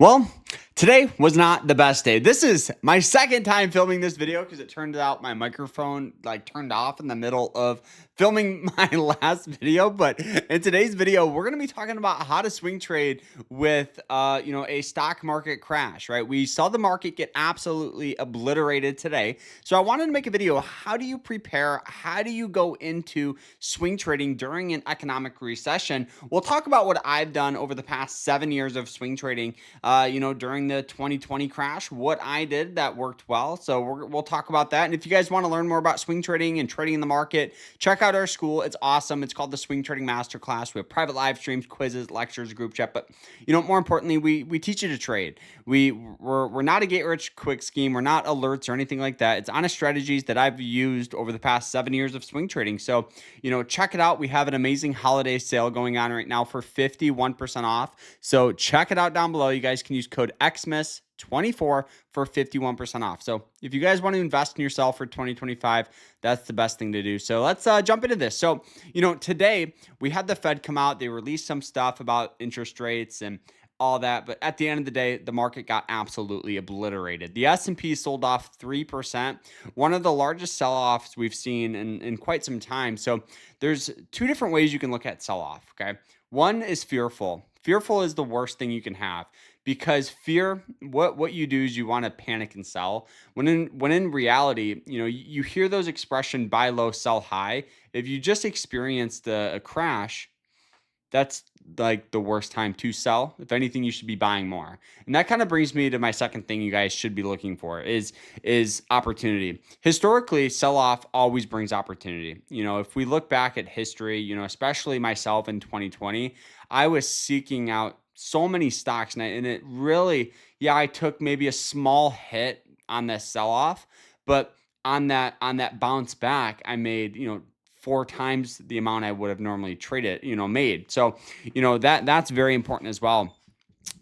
Well, today was not the best day. This is my second time filming this video because it turned out my microphone turned off in the middle of filming my last video. But in today's video, we're going to be talking about how to swing trade with a stock market crash, right? We saw the market get absolutely obliterated today. So I wanted to make a video. How do you prepare? How do you go into swing trading during an economic recession? We'll talk about what I've done over the past 7 years of swing trading during the 2020 crash, what I did that worked well. So we'll talk about that. And if you guys want to learn more about swing trading and trading in the market, check out our school. It's awesome. It's called the Swing Trading Masterclass. We have private live streams, quizzes, lectures, group chat. But more importantly, we teach you to trade. We're not a get rich quick scheme. We're not alerts or anything like that. It's honest strategies that I've used over the past 7 years of swing trading. So check it out. We have an amazing holiday sale going on right now for 51% off. So check it out down below. You guys can use code XMIS24 for 51% off. So if you guys want to invest in yourself for 2025, that's the best thing to do. So let's jump into this. So, today we had the Fed come out. They released some stuff about interest rates and all that. But at the end of the day, the market got absolutely obliterated. The S&P sold off 3%, one of the largest sell-offs we've seen in quite some time. So there's two different ways you can look at sell-off, okay? One is fearful. Fearful is the worst thing you can have because fear, what you do is you want to panic and sell. When in reality, you hear those expression buy low, sell high. If you just experienced a crash, that's like the worst time to sell. If anything, you should be buying more. And that kind of brings me to my second thing you guys should be looking for is opportunity. Historically, sell-off always brings opportunity. If we look back at history, especially myself in 2020, I was seeking out so many stocks and it really, I took maybe a small hit on the sell-off, but on that bounce back, I made, 4 times the amount I would have normally traded, made. So, that's very important as well.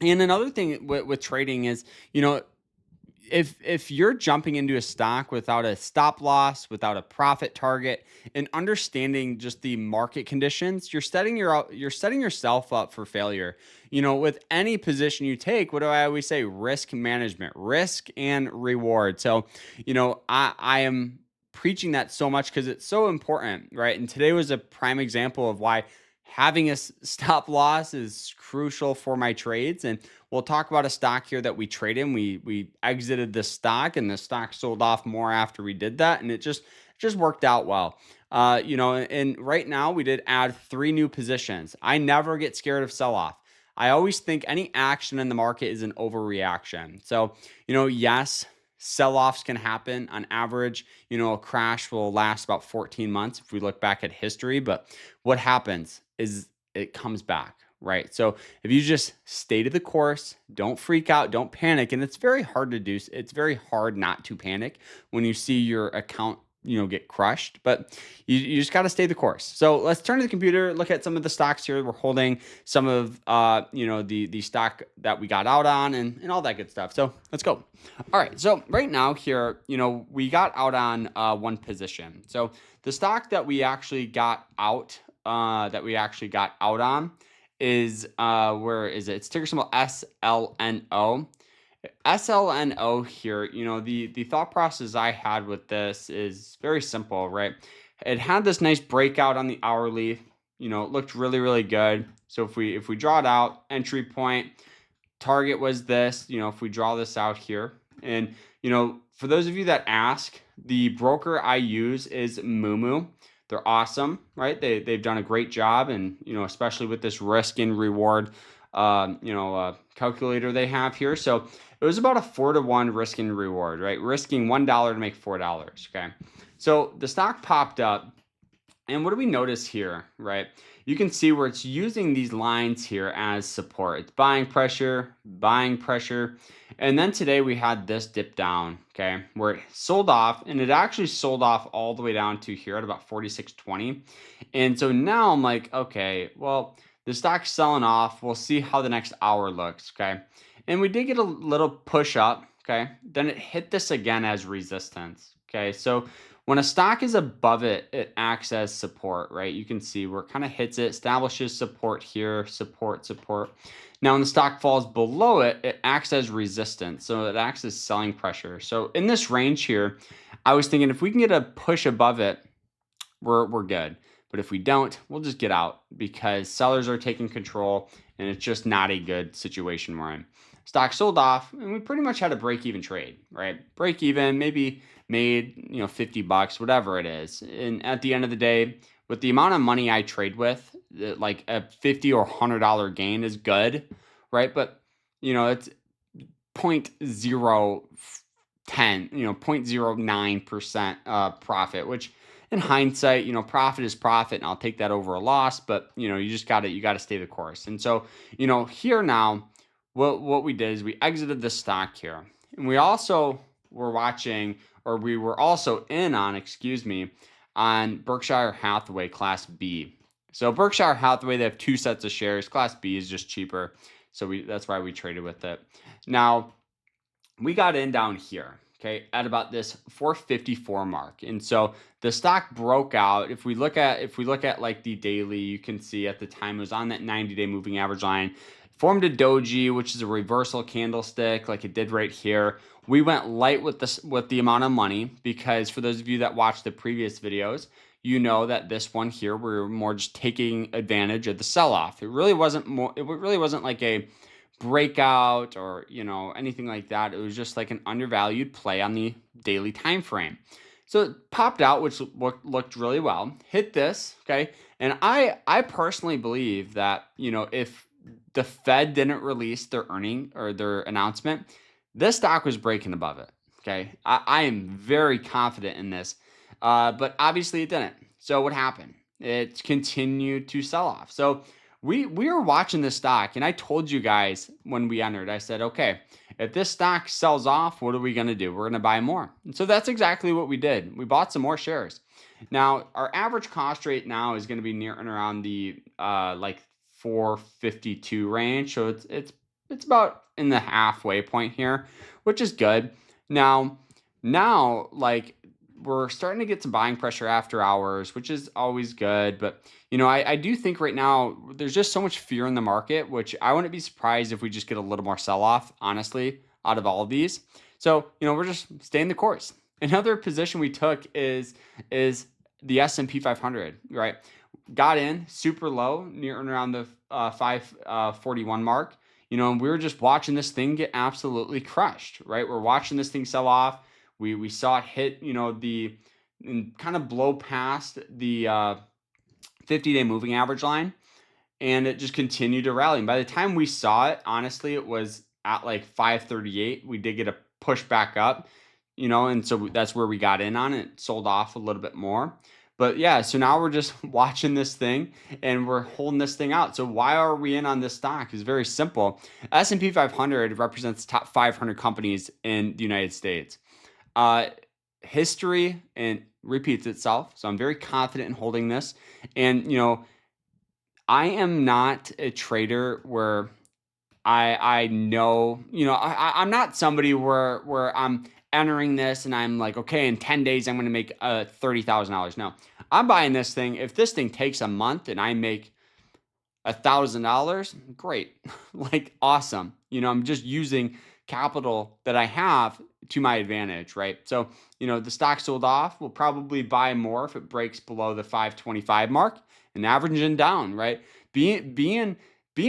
And another thing with trading is, if you're jumping into a stock without a stop loss, without a profit target, and understanding just the market conditions, you're setting yourself up for failure. With any position you take, what do I always say? Risk management, risk and reward. So, I am preaching that so much because it's so important, right? And today was a prime example of why having a stop loss is crucial for my trades. And we'll talk about a stock here that we trade in. We exited the stock and the stock sold off more after we did that. And it just worked out well. And right now we did add 3 new positions. I never get scared of sell-off. I always think any action in the market is an overreaction. So, yes, sell-offs can happen. On average, a crash will last about 14 months if we look back at history. But what happens is it comes back, right? So if you just stay to the course, don't freak out, don't panic. And it's very hard to do. It's very hard not to panic when you see your account get crushed, but you just got to stay the course. So let's turn to the computer, look at some of the stocks here. We're holding some of, the stock that we got out on and all that good stuff. So let's go. All right. So right now here, we got out on one position. So the stock that we actually got out, on is, where is it? It's ticker symbol SLNO. SLNO here, the thought process I had with this is very simple, right? It had this nice breakout on the hourly, it looked really, really good. So if we draw it out, entry point, target was this, if we draw this out here. And, for those of you that ask, the broker I use is MOOMOO. They're awesome, right? They've done a great job. And, especially with this risk and reward, calculator they have here. So it was about a 4-to-1 risk and reward, right? Risking $1 to make $4. Okay. So the stock popped up. And what do we notice here, right? You can see where it's using these lines here as support. It's buying pressure. And then today we had this dip down, okay, where it sold off, and it actually sold off all the way down to here at about 46.20. And so now I'm like, okay, well, the stock's selling off. We'll see how the next hour looks, okay? And we did get a little push up, okay? Then it hit this again as resistance, okay? So When a stock is above it, it acts as support, right? You can see where it kind of hits it, establishes support here, support, support. Now, when the stock falls below it, it acts as resistance. So it acts as selling pressure. So in this range here, I was thinking if we can get a push above it, we're good. But if we don't, we'll just get out because sellers are taking control and it's just not a good situation we're in. Stock sold off and we pretty much had a break-even trade, right? Break even, maybe made, $50, whatever it is. And at the end of the day, with the amount of money I trade with, like a $50 or $100 gain is good, right? But, it's 0.010, 0.09% profit, which in hindsight, profit is profit, and I'll take that over a loss. But you just you got to stay the course. And so, here now, what we did is we exited the stock here, and we also were watching, or we were also in on, excuse me, on Berkshire Hathaway Class B. So Berkshire Hathaway, they have two sets of shares. Class B is just cheaper, so that's why we traded with it. Now, we got in down here, okay, at about this 454 mark. And so the stock broke out. If we look at like the daily, you can see at the time it was on that 90-day moving average line, formed a doji, which is a reversal candlestick like it did right here. We went light with the amount of money because for those of you that watched the previous videos, you know that this one here, we're more just taking advantage of the sell-off. It really wasn't like a breakout or anything like that. It was just like an undervalued play on the daily time frame. So it popped out, which looked really well. Hit this, okay? And I personally believe that if the Fed didn't release their earning or their announcement, this stock was breaking above it. Okay, I am very confident in this, but obviously it didn't. So what happened? It continued to sell off. So we were watching this stock, and I told you guys when we entered, I said, okay, if this stock sells off, what are we going to do? We're going to buy more. And so that's exactly what we did. We bought some more shares. Now, our average cost rate now is going to be near and around the like 452 range. So it's about in the halfway point here, which is good. Now like we're starting to get some buying pressure after hours, which is always good. But, I do think right now there's just so much fear in the market, which I wouldn't be surprised if we just get a little more sell-off, honestly, out of all of these. So, we're just staying the course. Another position we took is the S&P 500, right? Got in super low, near and around the 541 mark. And we were just watching this thing get absolutely crushed, right? We're watching this thing sell off. We saw it hit, and kind of blow past the 50-day moving average line, and it just continued to rally. And by the time we saw it, honestly, it was at like 538. We did get a push back up, and so that's where we got in on it. It sold off a little bit more. But yeah, so now we're just watching this thing and we're holding this thing out. So why are we in on this stock? It's very simple. S&P 500 represents the top 500 companies in the United States. History and repeats itself. So I'm very confident in holding this. And, I am not a trader where I know, I'm not somebody where I'm entering this and I'm like, okay, in 10 days, I'm going to make $30,000. No, I'm buying this thing. If this thing takes a month and I make $1,000, great. Like, awesome. I'm just using capital that I have to my advantage, right? So, the stock sold off. We'll probably buy more if it breaks below the 525 mark and averaging down, right? Being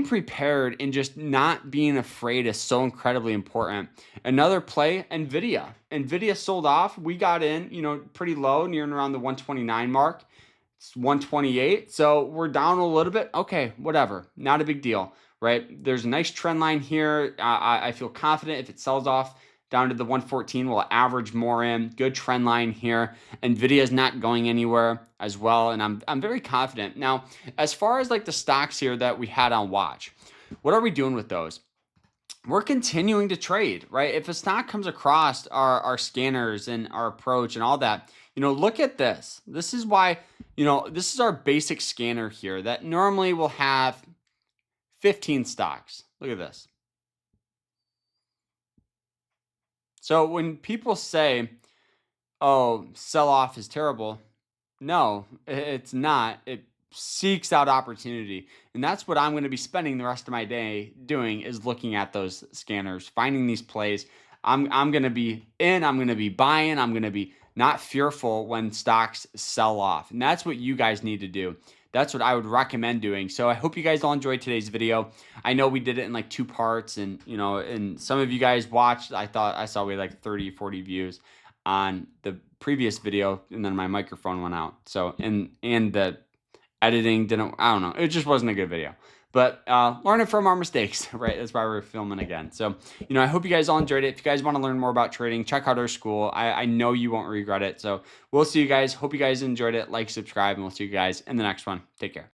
prepared and just not being afraid is so incredibly important. Another play, NVIDIA. NVIDIA sold off. We got in, pretty low, near and around the 129 mark. It's 128. So we're down a little bit. Okay, whatever. Not a big deal, right? There's a nice trend line here. I feel confident if it sells off down to the 114, we'll average more in. Good trend line here. NVIDIA is not going anywhere as well, and I'm very confident. Now, as far as like the stocks here that we had on watch, what are we doing with those? We're continuing to trade, right? If a stock comes across our scanners and our approach and all that, look at this. This is why, this is our basic scanner here that normally will have 15 stocks. Look at this. So when people say, oh, sell off is terrible. No, it's not. It seeks out opportunity. And that's what I'm going to be spending the rest of my day doing, is looking at those scanners, finding these plays. I'm going to be in, I'm going to be buying, I'm going to be not fearful when stocks sell off. And that's what you guys need to do. That's what I would recommend doing. So I hope you guys all enjoyed today's video. I know we did it in like 2 parts, and and some of you guys watched. I saw we had like 30, 40 views on the previous video, and then my microphone went out. So and the editing didn't, I don't know, it just wasn't a good video. But learning from our mistakes, right? That's why we're filming again. So I hope you guys all enjoyed it. If you guys want to learn more about trading, check out our school. I know you won't regret it. So we'll see you guys. Hope you guys enjoyed it. Like, subscribe, and we'll see you guys in the next one. Take care.